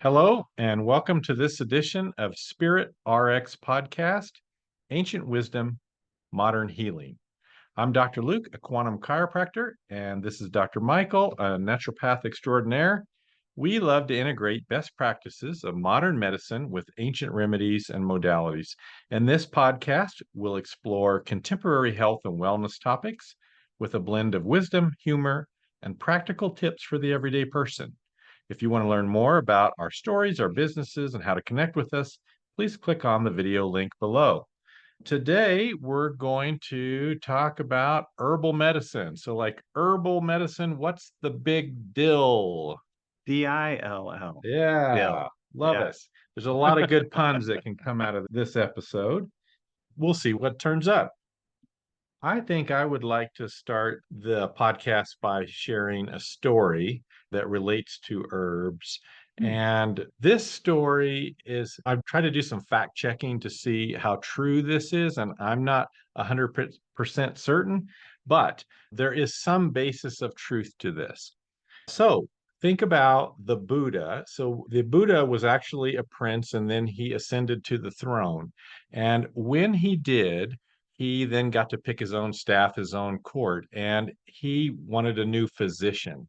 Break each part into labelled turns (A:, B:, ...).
A: Hello, and welcome to this edition of Spirit RX Podcast, Ancient Wisdom, Modern Healing. I'm Dr. Luke, a quantum chiropractor, and this is Dr. Michael, a naturopath extraordinaire. We love to integrate best practices of modern medicine with ancient remedies and modalities. And this podcast will explore contemporary health and wellness topics with a blend of wisdom, humor, and practical tips for the everyday person. If you want to learn more about our stories, our businesses, and how to connect with us, please click on the video link below. Today, we're going to talk about herbal medicine. So, like herbal medicine, what's the big deal?
B: Dill.
A: Yeah,
B: Dill.
A: love it.
B: Yes.
A: There's a lot of good puns that can come out of this episode. We'll see what turns up. I think I would like to start the podcast by sharing a story that relates to herbs. And this story is, I've tried to do some fact checking to see how true this is, and I'm not 100% certain, but there is some basis of truth to this. So think about the Buddha. So the Buddha was actually a prince, and then he ascended to the throne. And when he did, he then got to pick his own staff, his own court, and he wanted a new physician.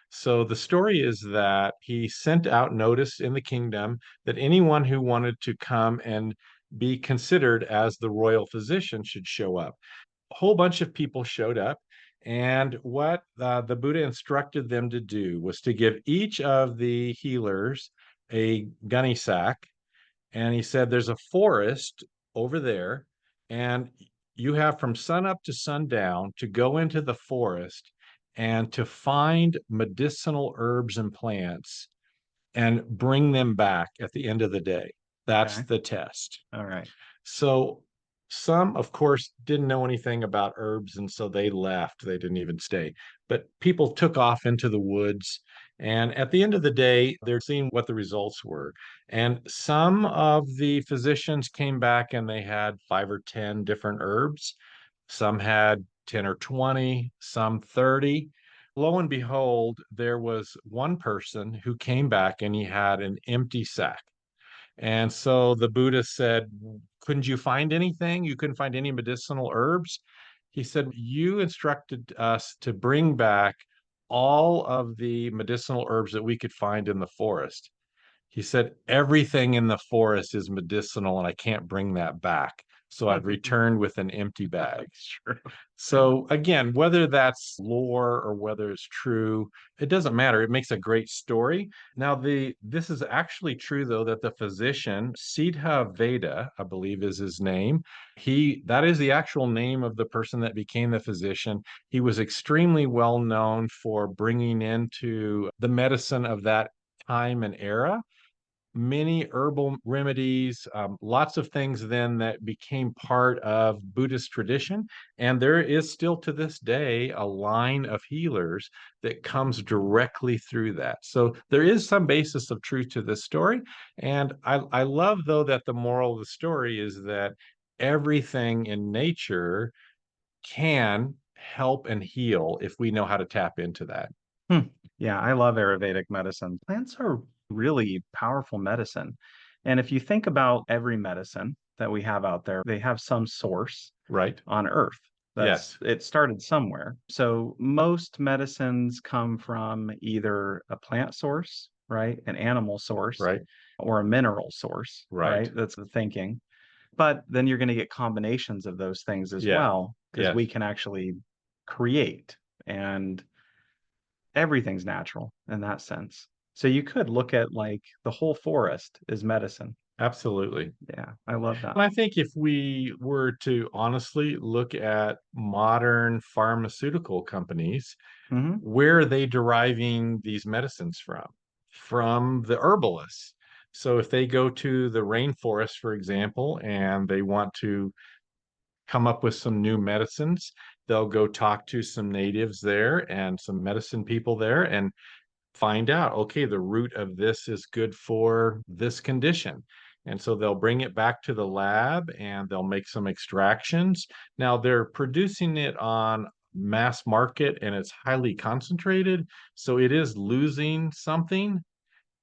A: So the story is that he sent out notice in the kingdom that anyone who wanted to come and be considered as the royal physician should show up. A whole bunch of people showed up. And what the Buddha instructed them to do was to give each of the healers a gunny sack. And he said, there's a forest over there, and you have from sun up to sundown to go into the forest and to find medicinal herbs and plants and bring them back at the end of the day. That's
B: Okay.
A: the test.
B: All right.
A: So some, of course, didn't know anything about herbs, and so they left. They didn't even stay. But people took off into the woods. And at the end of the day, they're seeing what the results were. And some of the physicians came back and they had 5 or 10 different herbs. Some had 10 or 20, some 30. Lo and behold, there was one person who came back and he had an empty sack. And so the Buddha said, couldn't you find anything? You couldn't find any medicinal herbs? He said, you instructed us to bring back all of the medicinal herbs that we could find in the forest. He said, everything in the forest is medicinal and I can't bring that back. So I've returned with an empty bag.
B: Sure.
A: So again, whether that's lore or whether it's true, it doesn't matter. It makes a great story. Now, this is actually true though that the physician Siddha Veda, I believe is his name. That is the actual name of the person that became the physician. He was extremely well known for bringing into the medicine of that time and era many herbal remedies, lots of things then that became part of Buddhist tradition. And there is still to this day a line of healers that comes directly through that. So there is some basis of truth to this story. And I love, though, that the moral of the story is that everything in nature can help and heal if we know how to tap into that.
B: Hmm. Yeah, I love Ayurvedic medicine. Plants are really powerful medicine. And if you think about every medicine that we have out there, they have some source
A: Right?
B: on Earth.
A: Yes.
B: It started somewhere. So most medicines come from either a plant source, right? An animal source,
A: Right.
B: or a mineral source,
A: Right.
B: right? That's the thinking. But then you're going to get combinations of those things as
A: Yeah.
B: well, because
A: Yes.
B: we can actually create, and everything's natural in that sense. So you could look at like the whole forest is medicine.
A: Absolutely.
B: Yeah, I love that.
A: And I think if we were to honestly look at modern pharmaceutical companies,
B: Hmm.
A: where are they deriving these medicines from? From the herbalists. So if they go to the rainforest, for example, and they want to come up with some new medicines, they'll go talk to some natives there and some medicine people there and find out, okay, the root of this is good for this condition. And so they'll bring it back to the lab and they'll make some extractions. Now they're producing it on mass market and it's highly concentrated. So it is losing something,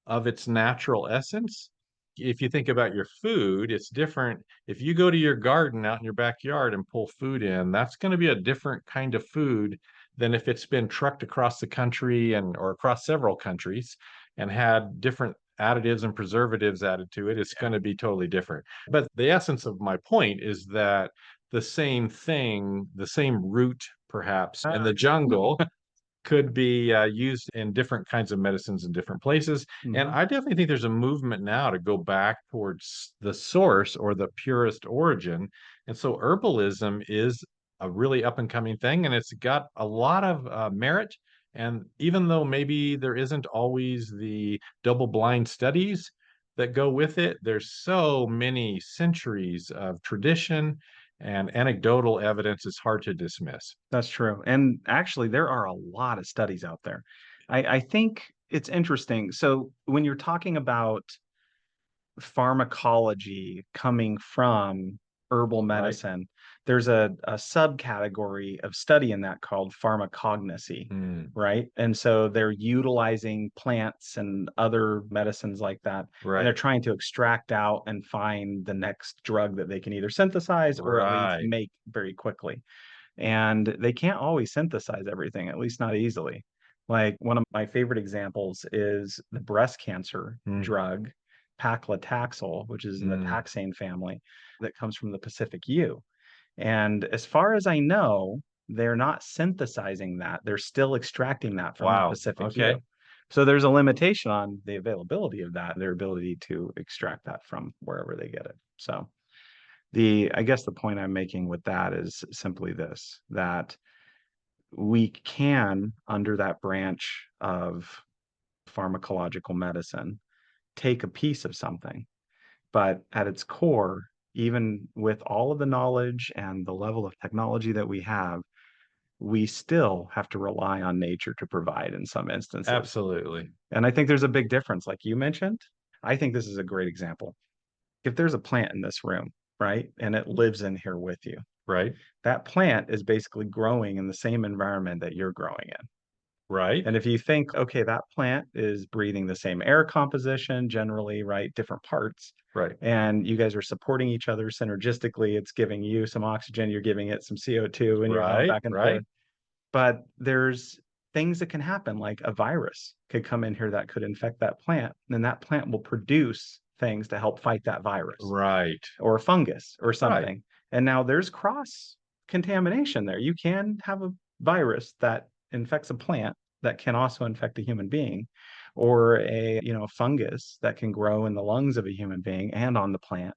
A: of its natural essence. If you think about your food, it's different. If you go to your garden out in your backyard and pull food in, that's going to be a different kind of food than if it's been trucked across the country and or across several countries and had different additives and preservatives added to it. It's going to be totally different. But the essence of my point is that the same thing, the same root perhaps in the jungle could be used in different kinds of medicines in different places. And
B: Mhm.
A: I definitely think there's a movement now to go back towards the source or the purest origin. And so herbalism is a really up and coming thing, and it's got a lot of merit. And even though maybe there isn't always the double blind studies that go with it, there's so many centuries of tradition and anecdotal evidence is hard to dismiss.
B: That's true. And actually, there are a lot of studies out there. I think it's interesting. So when you're talking about pharmacology coming from herbal
A: Right.
B: medicine, there's a subcategory of study in that called pharmacognosy,
A: Mm,
B: right? And so they're utilizing plants and other medicines like that, and they're
A: right.
B: trying to extract out and find the next drug that they can either synthesize or at least
A: Right.
B: make very quickly. And they can't always synthesize everything, at least not easily. Like one of my favorite examples is the breast cancer
A: Mm,
B: drug, paclitaxel, which is in the
A: mm.
B: taxane family that comes from the Pacific yew. And as far as I know, they're not synthesizing that. They're still extracting that from the
A: Wow.
B: Pacific yew.
A: Okay.
B: So there's a limitation on the availability of that, their ability to extract that from wherever they get it. So I guess the point I'm making with that is simply this, that we can, under that branch of pharmacological medicine, take a piece of something, but at its core, even with all of the knowledge and the level of technology that we still have to rely on nature to provide in some instances.
A: Absolutely.
B: And I think there's a big difference, like you mentioned. I think this is a great example. If there's a plant in this room, right, and it lives in here with you,
A: Right.
B: that plant is basically growing in the same environment that you're growing in.
A: Right.
B: And if you think, okay, that plant is breathing the same air composition, generally, right, different parts,
A: Right.
B: and you guys are supporting each other synergistically, it's giving you some oxygen, you're giving it some CO2, and you're going
A: Right.
B: back and
A: Right.
B: forth. But there's things that can happen, like a virus could come in here that could infect that plant, and that plant will produce things to help fight that virus,
A: Right.
B: or a fungus or
A: Right.
B: something. And now there's cross contamination there. You can have a virus that infects a plant that can also infect a human being, or a fungus that can grow in the lungs of a human being and on the plant.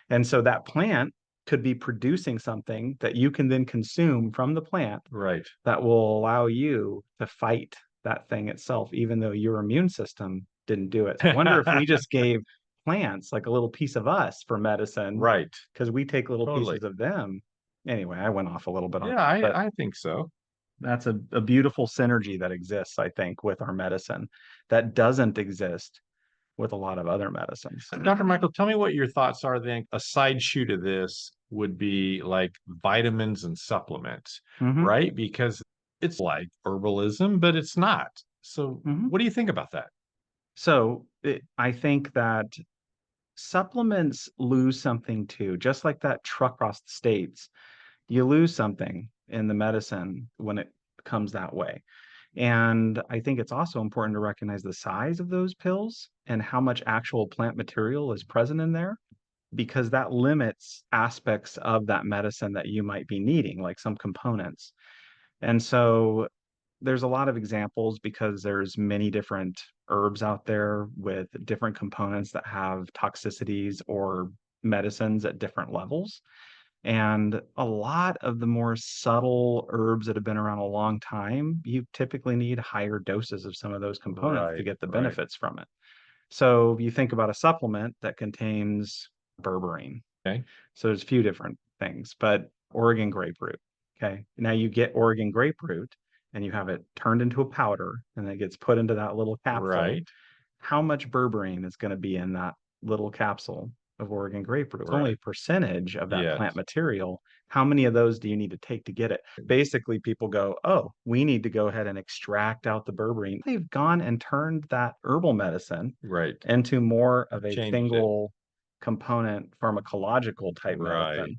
B: And so that plant could be producing something that you can then consume from the plant
A: Right.
B: that will allow you to fight that thing itself, even though your immune system didn't do it. So I wonder if we just gave plants like a little piece of us for medicine,
A: Right.
B: because we take little
A: Totally.
B: pieces of them. Anyway, I went off a little bit on
A: Yeah,
B: that, but
A: I think so.
B: that's a beautiful synergy that exists, I think, with our medicine that doesn't exist with a lot of other medicines.
A: Dr. Michael, tell me what your thoughts are then. A side shoe to this would be like vitamins and supplements,
B: Hmm.
A: right? Because it's like herbalism, but it's not. So,
B: Hmm.
A: what do you think about that?
B: I think that supplements lose something too, just like that truck across the states. You lose something in the medicine when it comes that way. And I think it's also important to recognize the size of those pills and how much actual plant material is present in there, because that limits aspects of that medicine that you might be needing, like some components. And so there's a lot of examples because there's many different herbs out there with different components that have toxicities or medicines at different levels. And a lot of the more subtle herbs that have been around a long time, you typically need higher doses of some of those components to
A: Right,
B: get the
A: right.
B: benefits from it. So you think about a supplement that contains berberine.
A: Okay.
B: So there's a few different things, but Oregon grapefruit. Okay. Now you get Oregon grapefruit and you have it turned into a powder and it gets put into that little capsule.
A: Right,
B: How much berberine is going to be in that little capsule of Oregon grapefruit? It's only
A: right.
B: a percentage of that
A: Yes.
B: plant material How many of those do you need to take to get it? Basically, people go, oh, we need to go ahead and extract out the berberine. They've gone and turned that herbal medicine
A: Right.
B: into more of a
A: Changed it.
B: single component pharmacological type
A: Right.
B: medicine.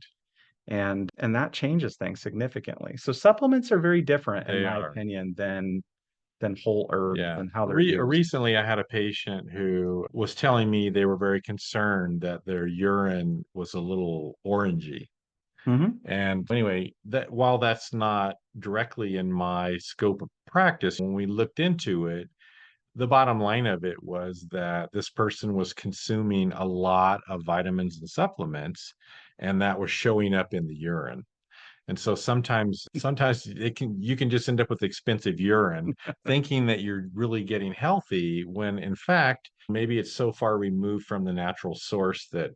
B: And that changes things significantly. So supplements are very different, in
A: They
B: my
A: are.
B: opinion, than whole herbs
A: Yeah.
B: and how they're used.
A: Recently, I had a patient who was telling me they were very concerned that their urine was a little orangey.
B: Hmm.
A: And anyway, that while that's not directly in my scope of practice, when we looked into it, the bottom line of it was that this person was consuming a lot of vitamins and supplements, and that was showing up in the urine. And so sometimes you can just end up with expensive urine thinking that you're really getting healthy when in fact maybe it's so far removed from the natural source that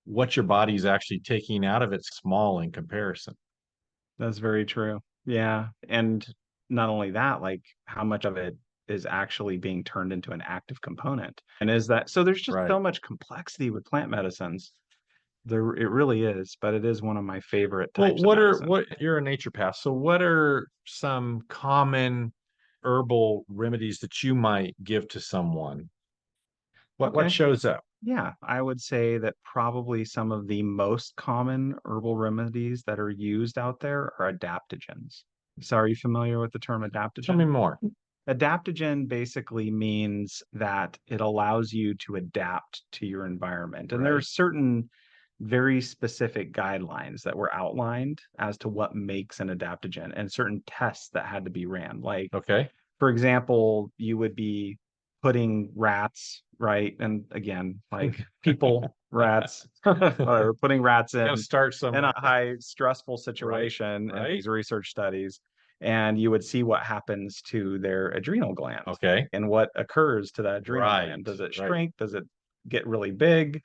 A: what your body's actually taking out of it's small in comparison.
B: That's very true. Yeah. And not only that, like how much of it is actually being turned into an active component. And is that so there's just
A: Right.
B: so much complexity with plant medicines. There it really is, but it is one of my favorite
A: Well,
B: types of medicine.
A: what you're a naturopath, so what are some common herbal remedies that you might give to someone? What
B: Okay.
A: shows up?
B: Yeah, I would say that probably some of the most common herbal remedies that are used out there are adaptogens. So are you familiar with the term
A: Tell me
B: adaptogen?
A: more.
B: Adaptogen basically means that it allows you to adapt to your environment. And there are
A: Right.
B: certain very specific guidelines that were outlined as to what makes an adaptogen and certain tests that had to be ran. Like,
A: Okay.
B: for example, you would be putting rats, right? And again, like people, rats, or putting rats
A: Got to start
B: in a
A: somewhere.
B: high stressful
A: Right.
B: situation in
A: Right.
B: these research studies, and you would see what happens to their adrenal glands
A: Okay.
B: and what occurs to that adrenal
A: Right.
B: gland. Does it
A: Right.
B: shrink? Does it get really big?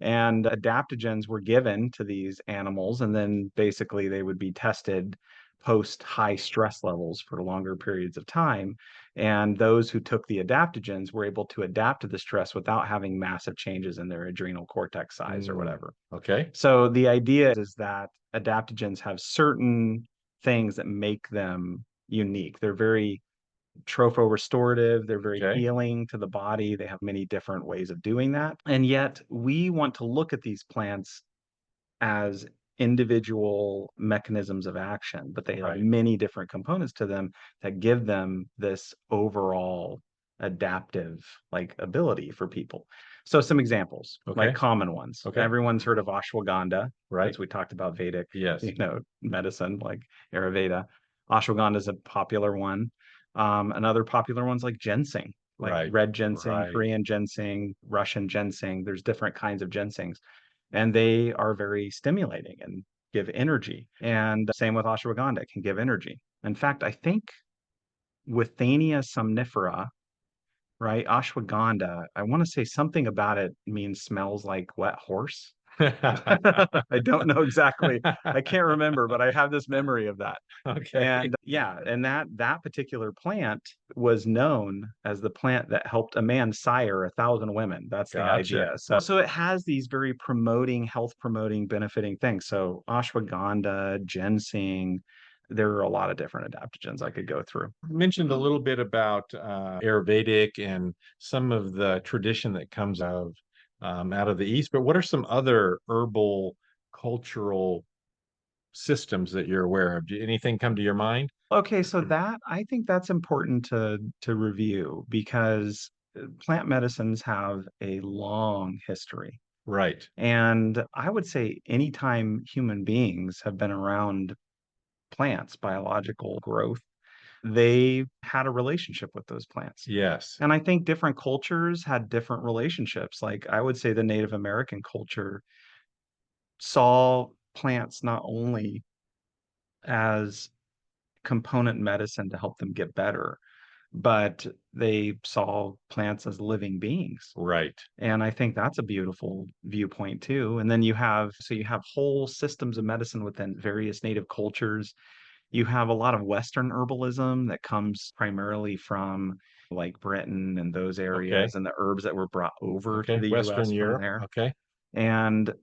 B: And adaptogens were given to these animals, and then basically they would be tested post high stress levels for longer periods of time. And those who took the adaptogens were able to adapt to the stress without having massive changes in their adrenal cortex size or
A: Mm,
B: whatever.
A: okay.
B: So the idea is that adaptogens have certain things that make them unique. They're very tropho-restorative, they're very
A: Okay.
B: healing to the body. They have many different ways of doing that. And yet we want to look at these plants as individual mechanisms of action, but they have
A: Right.
B: many different components to them that give them this overall adaptive like ability for people. So some examples, like
A: Okay.
B: common ones.
A: Okay.
B: Everyone's heard of ashwagandha,
A: Right.
B: as we talked about Vedic,
A: Yes.
B: medicine like Ayurveda. Ashwagandha is a popular one. Another popular one's like ginseng, like
A: Right.
B: red ginseng,
A: Right.
B: Korean ginseng, Russian ginseng. There's different kinds of ginsengs and they are very stimulating and give energy. And same with ashwagandha, it can give energy. In fact, I think Withania somnifera, right? Ashwagandha, I want to say something about it means smells like wet horse. I don't know exactly. I can't remember, but I have this memory of that.
A: Okay.
B: And yeah, and that particular plant was known as the plant that helped a man sire 1,000 women. That's the
A: Gotcha.
B: idea. So it has these very promoting, health promoting, benefiting things. So ashwagandha, ginseng, there are a lot of different adaptogens I could go through.
A: Mentioned a little bit about Ayurvedic and some of the tradition that comes out of the East, but what are some other herbal cultural systems that you're aware of? Anything come to your mind?
B: Okay, so that I think that's important to review because plant medicines have a long history.
A: Right.
B: And I would say anytime human beings have been around plants, biological growth, they had a relationship with those plants.
A: Yes.
B: And I think different cultures had different relationships. Like I would say the Native American culture saw plants not only as component medicine to help them get better, but they saw plants as living beings.
A: Right.
B: And I think that's a beautiful viewpoint too. And then you have whole systems of medicine within various native cultures. You have a lot of Western herbalism that comes primarily from like Britain and those
A: Okay.
B: areas and the herbs that were brought over to
A: Okay.
B: the US
A: Western
B: from
A: Europe.
B: there.
A: Okay.
B: And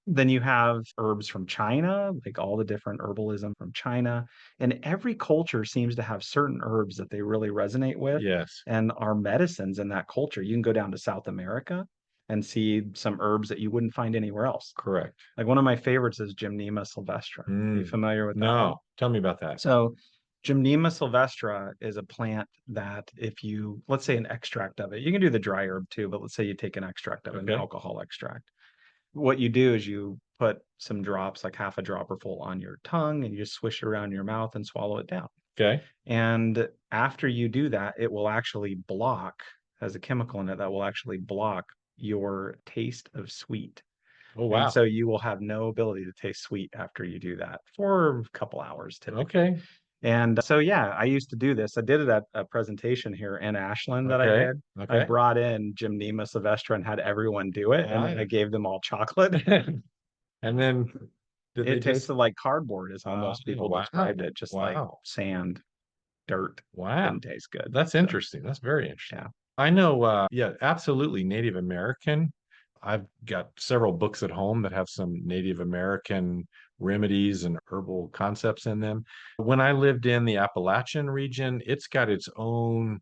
B: Then you have herbs from China, like all the different herbalism from China. And every culture seems to have certain herbs that they really resonate with
A: Yes,
B: and are medicines in that culture. You can go down to South America and see some herbs that you wouldn't find anywhere else.
A: correct.
B: Like one of my favorites is Gymnema sylvestre. Are you
A: Mm,
B: familiar with that one?
A: no, tell me about that.
B: So Gymnema sylvestre is a plant that if you, let's say an extract of it, you can do the dry herb too, but let's say you take an extract of it, an
A: Okay,
B: alcohol extract. What you do is you put some drops, like half a dropper full on your tongue, and you just swish it around your mouth and swallow it down.
A: okay.
B: And after you do that, it will actually block, has a chemical in it that will actually block your taste of sweet.
A: Oh,
B: And
A: wow.
B: so you will have no ability to taste sweet after you do that for a couple hours typically.
A: Okay,
B: And so, yeah, I used to do this. I did it at a presentation here in Ashland that I
A: okay,
B: had. I
A: okay.
B: brought in Gymnema sylvestre and had everyone do it, and
A: Ah,
B: I gave them all chocolate.
A: and then did they
B: It
A: just,
B: tasted like cardboard, is how most people
A: wow,
B: described it, just like
A: wow,
B: sand, dirt.
A: wow.
B: Didn't taste good.
A: That's
B: So,
A: interesting. That's very interesting.
B: yeah.
A: I know, yeah, absolutely Native American. I've got several books at home that have some Native American remedies and herbal concepts in them. When I lived in the Appalachian region, it's got its own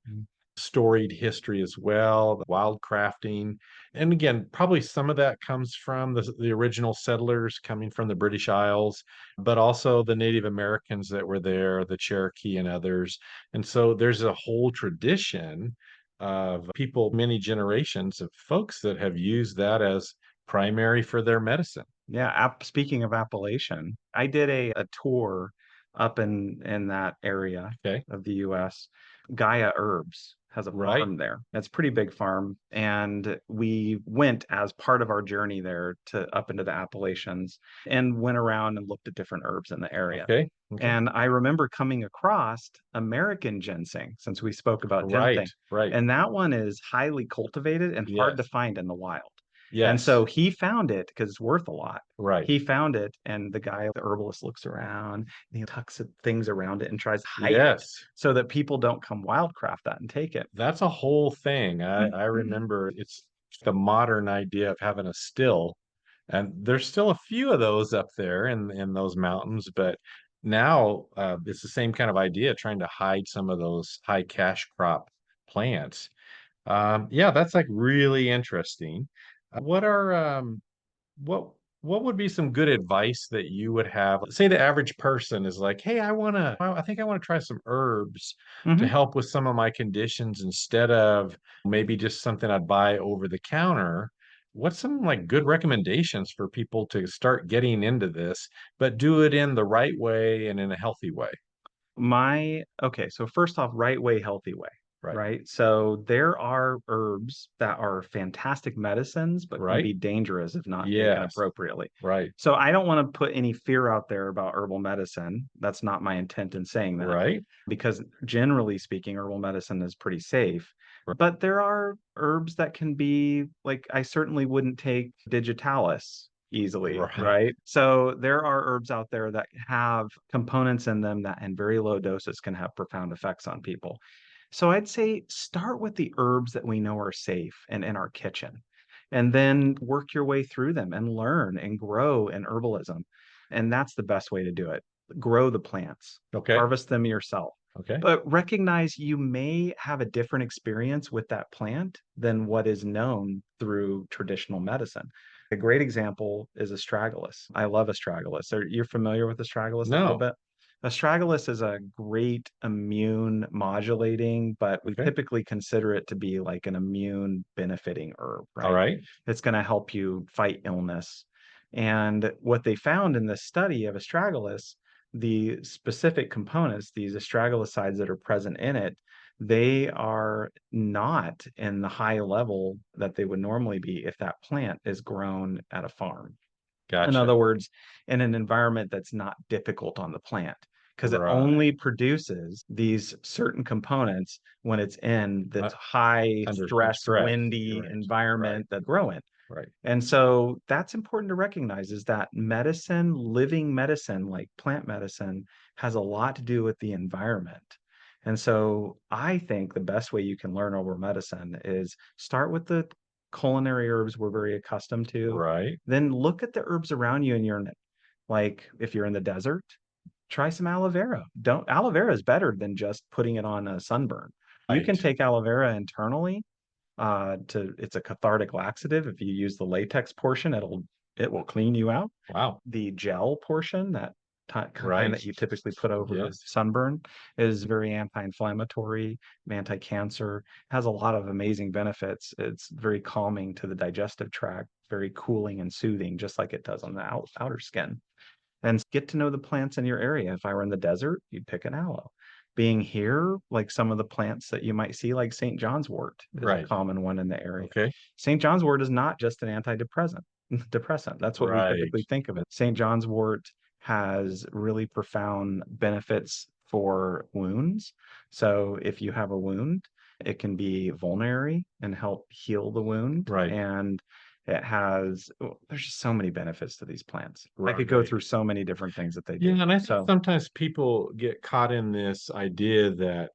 A: storied history as well, the wild crafting. And again, probably some of that comes from the original settlers coming from the British Isles, but also the Native Americans that were there, the Cherokee and others. And so there's a whole tradition of people, many generations of folks that have used that as primary for their medicine.
B: Yeah, speaking of Appalachian, I did a tour up in that area
A: Okay.
B: of the US. Gaia Herbs has a
A: Right.
B: farm there. It's a pretty big farm, and we went as part of our journey there to up into the Appalachians and went around and looked at different herbs in the area.
A: Okay. Okay.
B: And I remember coming across American ginseng, since we spoke about
A: Right.
B: ginseng,
A: Right.
B: and that one is highly cultivated and hard to
A: Yes.
B: find in the wild. And
A: Yes.
B: so he found it because it's worth a lot.
A: Right.
B: He found it, and the guy, the herbalist, looks around and he tucks things around it and tries to hide it
A: Yes.
B: so that people don't come wildcraft that and take it.
A: That's a whole thing. I remember it's the modern idea of having a still, and there's still a few of those up there in those mountains, but now it's the same kind of idea, trying to hide some of those high cash crop plants. Yeah, that's like really interesting. What are what what would be some good advice that you would have? Say the average person is like, "Hey, I think I want to try some herbs to
B: Mhm.
A: help with some of my conditions instead of maybe just something I'd buy over the counter." What's some like good recommendations for people to start getting into this, but do it in the right way and in a healthy way?
B: Okay, so first off, right way, healthy way,
A: Right.
B: right? So there are herbs that are fantastic medicines, but can
A: Right?
B: be dangerous if not taken
A: Yes.
B: appropriately.
A: Right.
B: So I don't want to put any fear out there about herbal medicine. That's not my intent in saying that,
A: Right.
B: because generally speaking, herbal medicine is pretty safe. But there are herbs that can be like, I certainly wouldn't take digitalis easily,
A: Right.
B: right? So there are herbs out there that have components in them that in very low doses can have profound effects on people. So I'd say start with the herbs that we know are safe and in our kitchen, and then work your way through them and learn and grow in herbalism. And that's the best way to do it. Grow the plants,
A: Okay.
B: harvest them yourself,
A: Okay.
B: but recognize you may have a different experience with that plant than what is known through traditional medicine. A great example is astragalus. I love astragalus. Are you familiar with astragalus a little
A: No.
B: bit? Astragalus is a great immune modulating, but we
A: Okay.
B: typically consider it to be like an immune benefiting herb,
A: All
B: right?
A: right.
B: It's going to help you fight illness. And what they found in this study of astragalus, the specific components, these astragalosides that are present in it, they are not in the high level that they would normally be if that plant is grown at a farm. In
A: Gotcha.
B: other words, in an environment that's not difficult on the plant, because it
A: Right.
B: only produces these certain components when it's in
A: Uh,
B: this high
A: under some
B: stress,
A: stress.
B: windy
A: Right. Right.
B: environment that grow in.
A: Right.
B: And so that's important to recognize is that medicine, living medicine, like plant medicine, has a lot to do with the environment. And so I think the best way you can learn over medicine is start with the culinary herbs we're very accustomed to,
A: Right.
B: then look at the herbs around you, and you're like, if you're in the desert, try some aloe vera. Don't Aloe vera is better than just putting it on a sunburn. You can
A: Right.
B: take aloe vera internally to it's a cathartic laxative. If you use the latex portion, it will clean you out.
A: Wow.
B: The gel portion, that kind
A: Right.
B: that you typically put over a
A: Yes.
B: sunburn, is very anti-inflammatory, anti-cancer, has a lot of amazing benefits. It's very calming to the digestive tract, very cooling and soothing, just like it does on the outer skin. And get to know the plants in your area. If I were in the desert, you'd pick an aloe. Being here, like some of the plants that you might see, like St. John's wort is a
A: Right.
B: common one in the area.
A: Okay.
B: St. John's wort is not just an antidepressant. Depressant. That's what we
A: Right.
B: typically think of it. St. John's wort has really profound benefits for wounds. So if you have a wound, it can be vulnerary and help heal the wound.
A: Right.
B: And there's just so many benefits to these plants. I could go
A: Right.
B: through so many different things that they do.
A: Yeah, and I think
B: So,
A: sometimes people get caught in this idea that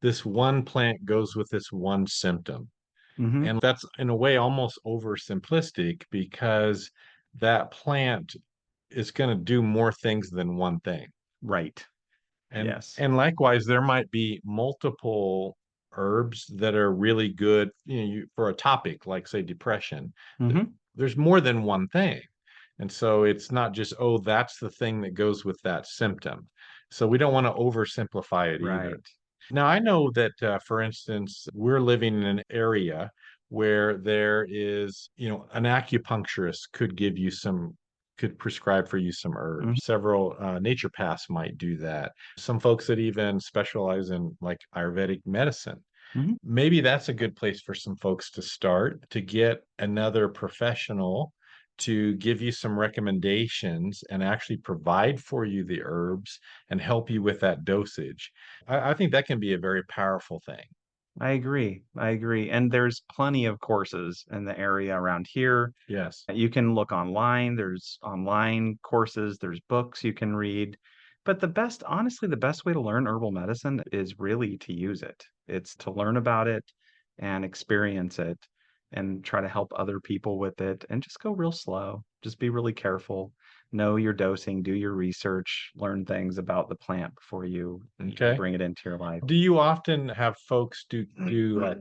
A: this one plant goes with this one symptom.
B: mhm,
A: And that's in a way almost oversimplistic because that plant is going to do more things than one thing.
B: right.
A: And
B: Yes.
A: and likewise, there might be multiple herbs that are really good, for a topic like say depression.
B: Hmm.
A: There's more than one thing. And so it's not just, oh, that's the thing that goes with that symptom. So we don't want to oversimplify it either.
B: Right.
A: Now, I know that, for instance, we're living in an area where there is, an acupuncturist could prescribe for you some
B: Mhm,
A: herbs. Several naturopaths might do that. Some folks that even specialize in like Ayurvedic medicine.
B: mhm.
A: Maybe that's a good place for some folks to start to get another professional to give you some recommendations and actually provide for you the herbs and help you with that dosage. I think that can be a very powerful thing.
B: I agree. I agree. And there's plenty of courses in the area around here.
A: Yes.
B: You can look online. There's online courses, there's books you can read. But honestly, the best way to learn herbal medicine is really to use it. It's to learn about it and experience it and try to help other people with it and just go real slow. Just be really careful. Know your dosing, do your research, learn things about the plant before you
A: Okay.
B: bring it into your life.
A: Do you often have folks do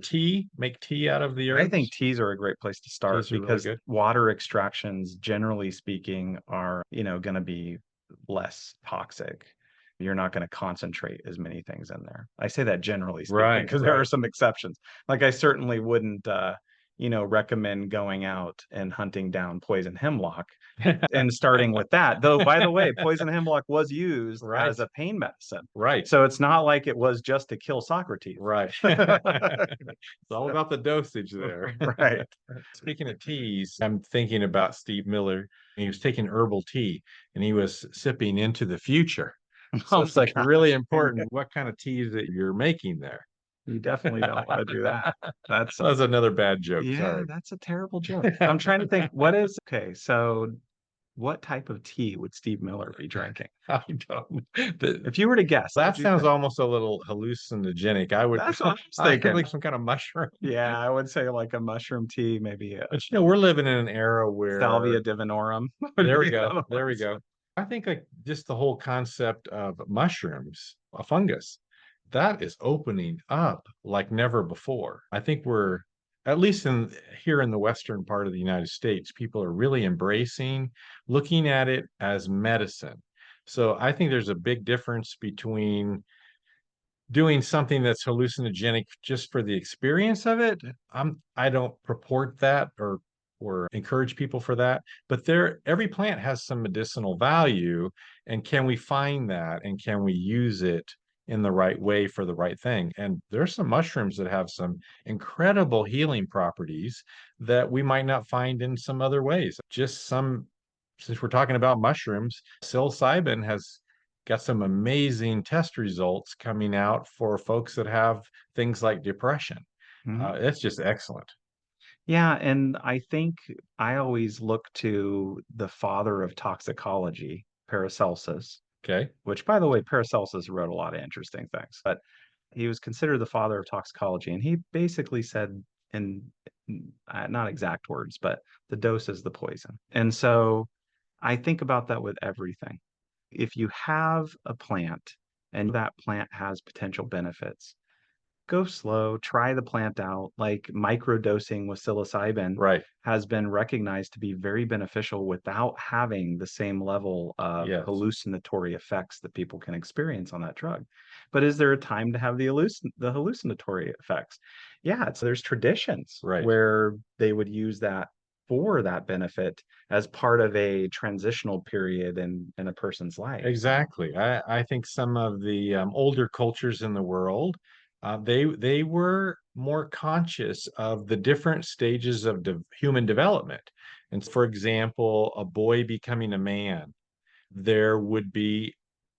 A: tea, make tea out of the
B: I think
A: herbs?
B: teas are a great place to start
A: Teas are really
B: because
A: good.
B: water extractions, generally speaking, are, going to be less toxic. You're not going to concentrate as many things in there. I say that generally speaking
A: Right,
B: because there are
A: right.
B: some exceptions. Like I certainly wouldn't, recommend going out and hunting down poison hemlock and starting with that. Though, by the way, poison hemlock was used
A: Right,
B: as a pain medicine.
A: right.
B: So it's not like it was just to kill Socrates.
A: Right. It's all about the dosage there.
B: Right.
A: Speaking of teas, I'm thinking about Steve Miller. He was taking herbal tea and he was sipping into the future. So
B: Oh
A: it's
B: my
A: like really
B: gosh.
A: important what kind of teas that you're making there.
B: You definitely don't want to do that. That's
A: That was another bad joke.
B: Yeah,
A: Sorry.
B: that's a terrible joke. I'm trying to think okay, so what type of tea would Steve Miller be drinking?
A: I don't. The-
B: If you were to guess, what
A: that
B: would you
A: sounds
B: think?
A: almost a little hallucinogenic. I would,
B: That's what I was
A: I
B: thinking.
A: like some kind of mushroom.
B: Yeah, I would say like a mushroom tea, maybe a
A: But we're living in an era where
B: Salvia divinorum would
A: there we
B: be
A: go.
B: another
A: There
B: one.
A: we go. I think like just the whole concept of mushrooms, a fungus, that is opening up like never before. I think we're at least in here in the western part of the United States, people are really embracing looking at it as medicine. So I think there's a big difference between doing something that's hallucinogenic just for the experience of it. I don't purport that or encourage people for that, but every plant has some medicinal value, and can we find that and can we use it in the right way for the right thing? And there's some mushrooms that have some incredible healing properties that we might not find in some other ways. Since we're talking about mushrooms, psilocybin has got some amazing test results coming out for folks that have things like depression.
B: Mhm.
A: It's just excellent.
B: Yeah, and I think I always look to the father of toxicology, Paracelsus,
A: Okay.
B: which, by the way, Paracelsus wrote a lot of interesting things, but he was considered the father of toxicology. And he basically said in not exact words, but the dose is the poison. And so I think about that with everything. If you have a plant and that plant has potential benefits, go slow, try the plant out. Like microdosing with psilocybin
A: Right.
B: has been recognized to be very beneficial without having the same level of
A: Yes.
B: hallucinatory effects that people can experience on that drug. But is there a time to have the hallucinatory effects? Yeah, there's traditions
A: Right.
B: where they would use that for that benefit as part of a transitional period in a person's life.
A: Exactly. I think some of the older cultures in the world, they were more conscious of the different stages of human development. And for example, a boy becoming a man, there would be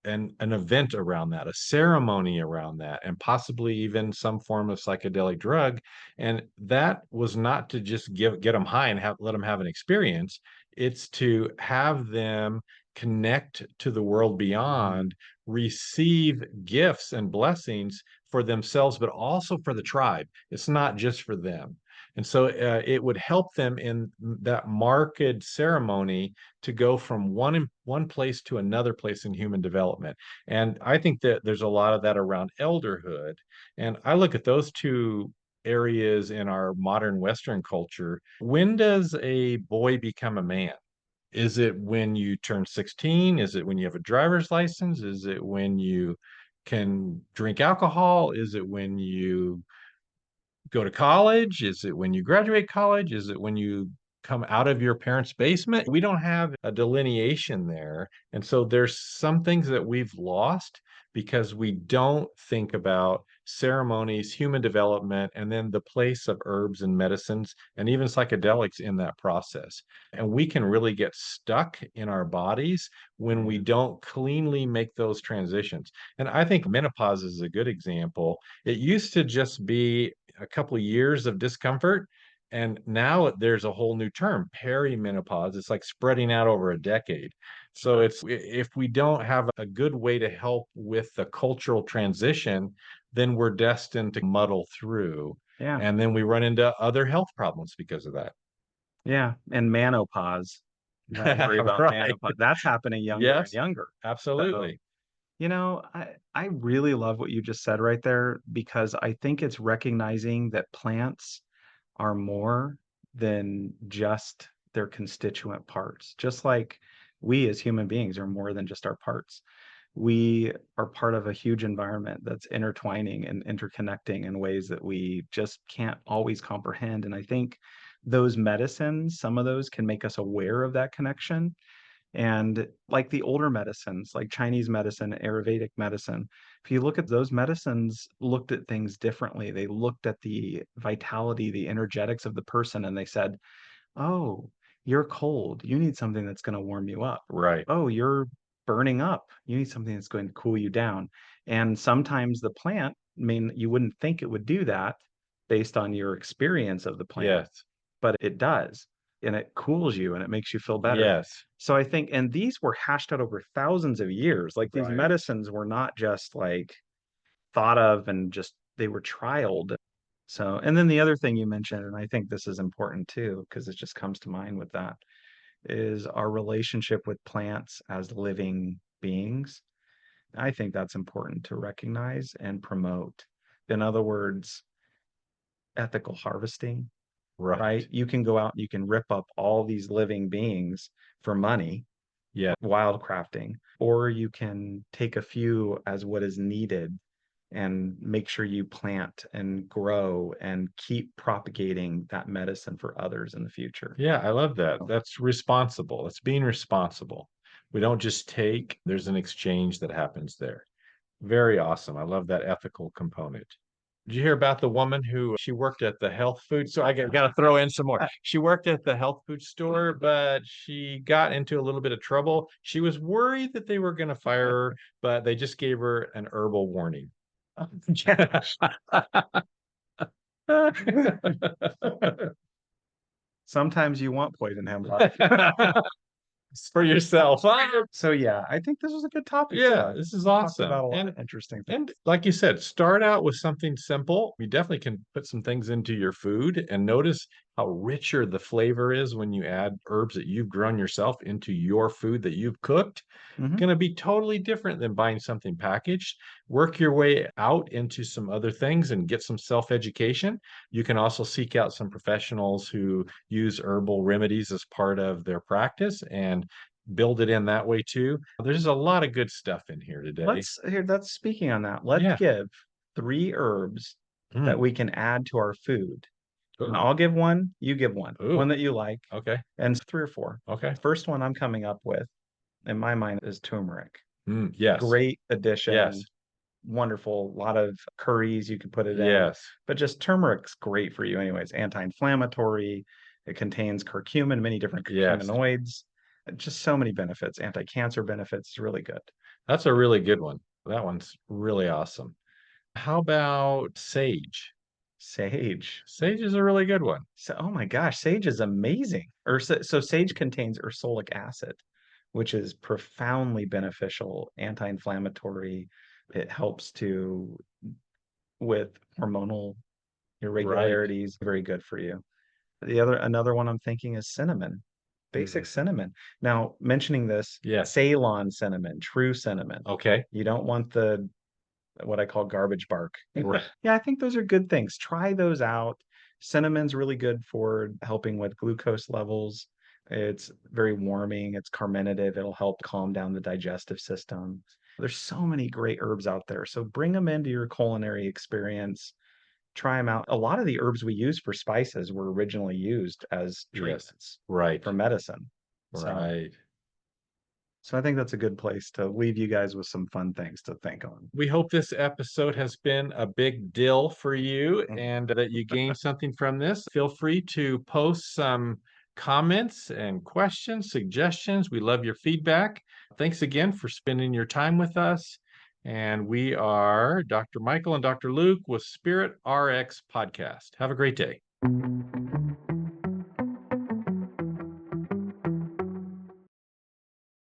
A: an event around that, a ceremony around that, and possibly even some form of psychedelic drug. And that was not to just get them high and let them have an experience. It's to have them connect to the world
B: Mhm.
A: beyond, receive gifts and blessings for themselves, but also for the tribe. It's not just for them. And so it would help them in that marked ceremony to go from one place to another place in human development. And I think that there's a lot of that around elderhood. And I look at those two areas in our modern Western culture. When does a boy become a man? Is it when you turn 16? Is it when you have a driver's license? Is it when you can drink alcohol? Is it when you go to college? Is it when you graduate college? Is it when you come out of your parents' basement? We don't have a delineation there. And so there's some things that we've lost because we don't think about ceremonies, human development, and then the place of herbs and medicines and even psychedelics in that process. And we can really get stuck in our bodies when we
B: Yeah.
A: don't cleanly make those transitions. And I think menopause is a good example. It used to just be a couple of years of discomfort. And now there's a whole new term, perimenopause. It's like spreading out over a decade. So
B: Sure.
A: it's if we don't have a good way to help with the cultural transition, then we're destined to muddle through.
B: Yeah.
A: And then we run into other health problems because of that.
B: Yeah. And menopause. You got to worry about
A: Right.
B: menopause. That's happening younger and
A: Yes,
B: younger. So,
A: absolutely.
B: I really love what you just said right there because I think it's recognizing that plants are more than just their constituent parts. Just like we as human beings are more than just our parts. We are part of a huge environment that's intertwining and interconnecting in ways that we just can't always comprehend. And I think those medicines, some of those can make us aware of that connection. And like the older medicines, like Chinese medicine, Ayurvedic medicine, if you look at those medicines, looked at things differently. They looked at the vitality, the energetics of the person, and they said, oh, you're cold. You need something that's going to warm you up.
A: Right.
B: Oh, you're burning up. You need something that's going to cool you down. And sometimes the plant, I mean, you wouldn't think it would do that based on your experience of the plant,
A: Yes.
B: but it does. And it cools you and it makes you feel better.
A: Yes.
B: So I think, and these were hashed out over thousands of years. Like these
A: Right.
B: medicines were not just like thought of and just they were trialed. So, and then the other thing you mentioned, and I think this is important too, because it just comes to mind with that, is our relationship with plants as living beings. I think that's important to recognize and promote. In other words, ethical harvesting, right?
A: Right.
B: You can go out and you can rip up all these living beings for money,
A: Yeah.
B: wildcrafting, or you can take a few as what is needed and make sure you plant and grow and keep propagating that medicine for others in the future.
A: Yeah, I love that.
B: So,
A: That's responsible. It's being responsible. We don't just take, there's an exchange that happens there. Very awesome. I love that ethical component. Did you hear about the woman who she worked at the health food? So got to throw in some more. She worked at the health food store, but she got into a little bit of trouble. She was worried that they were going to fire her, but they just gave her an herbal warning.
B: sometimes you want poison hemlock.
A: for yourself.
B: So yeah, I think this was a good topic.
A: Yeah, this is
B: Talked
A: awesome.
B: about a lot of interesting things.
A: And like you said, start out with something simple. You definitely can put some things into your food and notice how richer the flavor is when you add herbs that you've grown yourself into your food that you've cooked.
B: Mhm.
A: Going to be totally different than buying something packaged. Work your way out into some other things and get some self-education. You can also seek out some professionals who use herbal remedies as part of their practice and build it in that way too. There's a lot of good stuff in here today.
B: That's speaking on that. Let's
A: Yeah.
B: give 3 herbs that
A: Mm.
B: we can add to our food. And
A: Ooh.
B: I'll give one, you give one
A: Ooh.
B: that you like,
A: Okay.
B: and 3 or 4.
A: Okay.
B: First one I'm coming up with in my mind is turmeric.
A: Yes.
B: Great
A: Yes.
B: addition, wonderful. A lot of curries you can put it in,
A: Yes.
B: but just turmeric's great for you anyways. Anti-inflammatory. It contains curcumin, many different
A: Yes.
B: curcuminoids. Just so many benefits, anti-cancer benefits. It's really good.
A: That's a really good one. That one's really awesome. How about sage?
B: Sage.
A: Sage is a really good one.
B: So, oh my gosh, sage is amazing. So sage contains ursolic acid, which is profoundly beneficial, anti-inflammatory. It helps to with hormonal
A: Right.
B: irregularities, very good for you. Another one I'm thinking is cinnamon. Basic
A: Mhm.
B: cinnamon. Now, mentioning this,
A: Yes.
B: Ceylon cinnamon, true cinnamon.
A: Okay.
B: You don't want the what I call garbage bark.
A: Right.
B: Yeah, I think those are good things. Try those out. Cinnamon's really good for helping with glucose levels. It's very warming, it's carminative, it'll help calm down the digestive system. There's so many great herbs out there. So bring them into your culinary experience. Try them out. A lot of the herbs we use for spices were originally used as
A: Yes.
B: treatments
A: Right.
B: for medicine. So
A: Right.
B: so I think that's a good place to leave you guys with some fun things to think on.
A: We hope this episode has been a big deal for you
B: Mm.
A: and that you gained something from this. Feel free to post some comments and questions, suggestions. We love your feedback. Thanks again for spending your time with us. And we are Dr. Michael and Dr. Luke with Spirit RX Podcast. Have a great day.